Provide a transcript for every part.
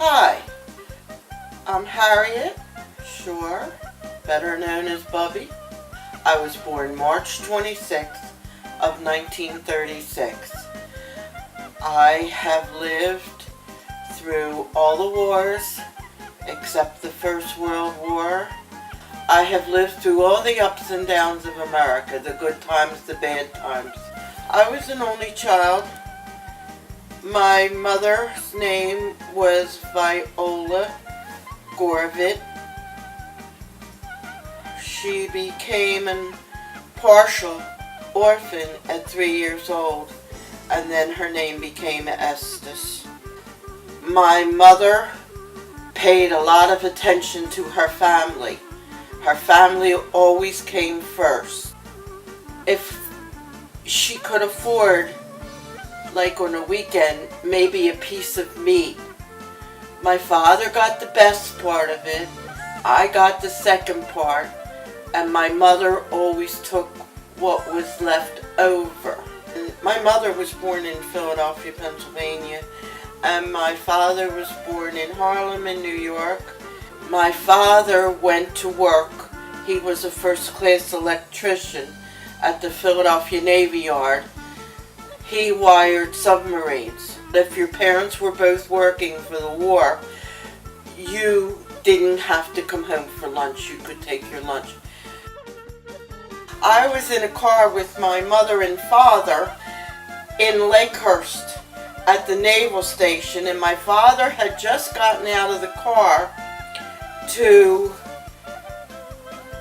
Hi, I'm Harriet, sure, better known as Bubbi. I was born March 26th of 1936. I have lived through all the wars except the First World War. I have lived through all the ups and downs of America, the good times, the bad times. I was an only child. My mother's name was Viola Gorvit. She became a partial orphan at 3 years old, and then her name became Estes. My mother paid a lot of attention to her family. Her family always came first. If she could afford, like on a weekend, maybe a piece of meat, my father got the best part of it, I got the second part, and my mother always took what was left over. My mother was born in Philadelphia, Pennsylvania, and my father was born in Harlem in New York. My father went to work. He was a first-class electrician at the Philadelphia Navy Yard. He wired submarines. If your parents were both working for the war, you didn't have to come home for lunch. You could take your lunch. I was in a car with my mother and father in Lakehurst at the naval station, and my father had just gotten out of the car to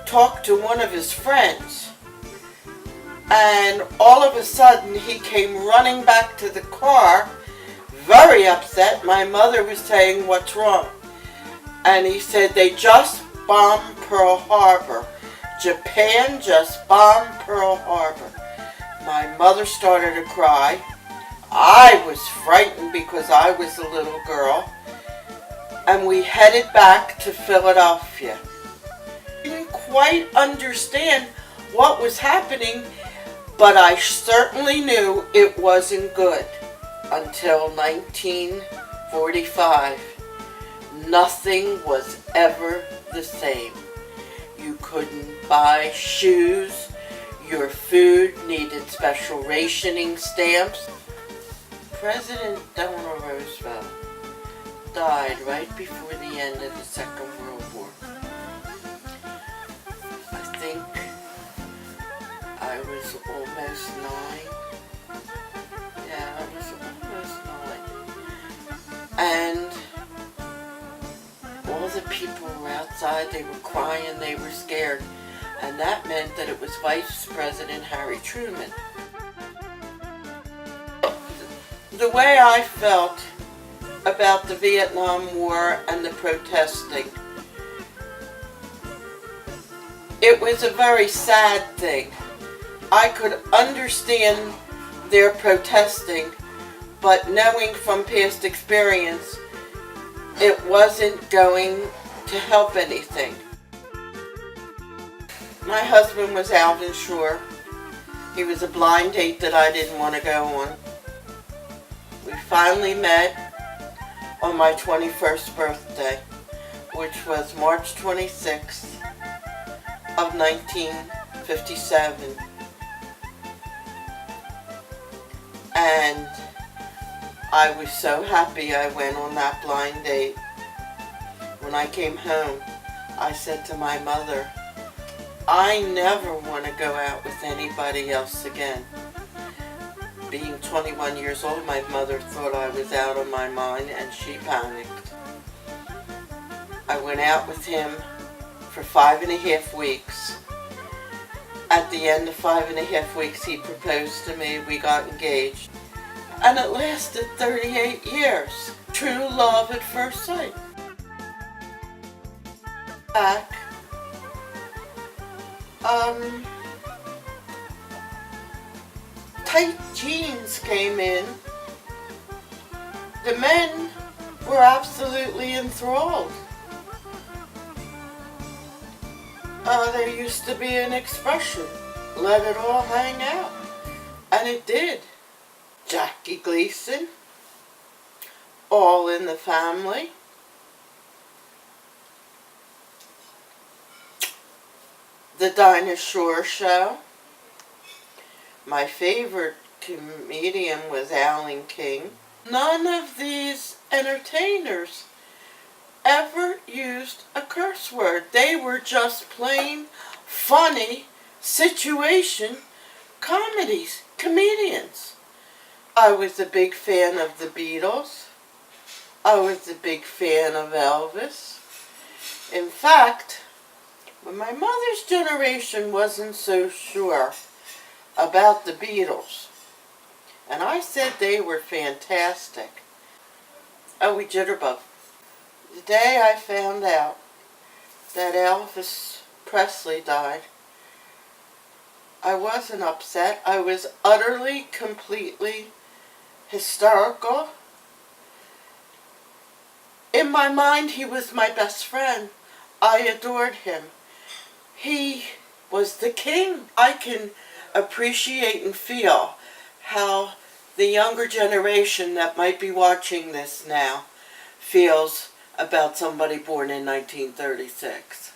talk to one of his friends. And all of a sudden he came running back to the car, very upset. My mother was saying, "What's wrong?" And he said, "They just bombed Pearl Harbor. Japan just bombed Pearl Harbor." My mother started to cry. I was frightened because I was a little girl. And we headed back to Philadelphia. I didn't quite understand what was happening, but I certainly knew it wasn't good. Until 1945, nothing was ever the same. You couldn't buy shoes. Your food needed special rationing stamps. President Delano Roosevelt died right before the end of the Second World War. I think I was almost 9. Yeah, I was almost 9. And all the people were outside. They were crying. They were scared. And that meant that it was Vice President Harry Truman. The way I felt about the Vietnam War and the protesting, it was a very sad thing. I could understand their protesting, but knowing from past experience, it wasn't going to help anything. My husband was Alvin Shore. He was a blind date that I didn't want to go on. We finally met on my 21st birthday, which was March 26th of 1957. And I was so happy I went on that blind date. When I came home, I said to my mother, I never want to go out with anybody else again. Being 21 years old, my mother thought I was out of my mind and she panicked. I went out with him for 5.5 weeks. At the end of 5.5 weeks, he proposed to me. We got engaged. And it lasted 38 years. True love at first sight. Back. Tight jeans came in. The men were absolutely enthralled. There used to be an expression, let it all hang out. And it did. Jackie Gleason, All in the Family, The Dinah Shore Show. My favorite comedian was Alan King. None of these entertainers ever used a curse word. They were just plain funny situation comedians. I was a big fan of the Beatles. I was a big fan of Elvis. In fact, when my mother's generation wasn't so sure about the Beatles, and I said they were fantastic. Oh, we jitterbug. The day I found out that Elvis Presley died, I wasn't upset. I was utterly, completely hysterical. In my mind, he was my best friend. I adored him. He was the king. I can appreciate and feel how the younger generation that might be watching this now feels about somebody born in 1936.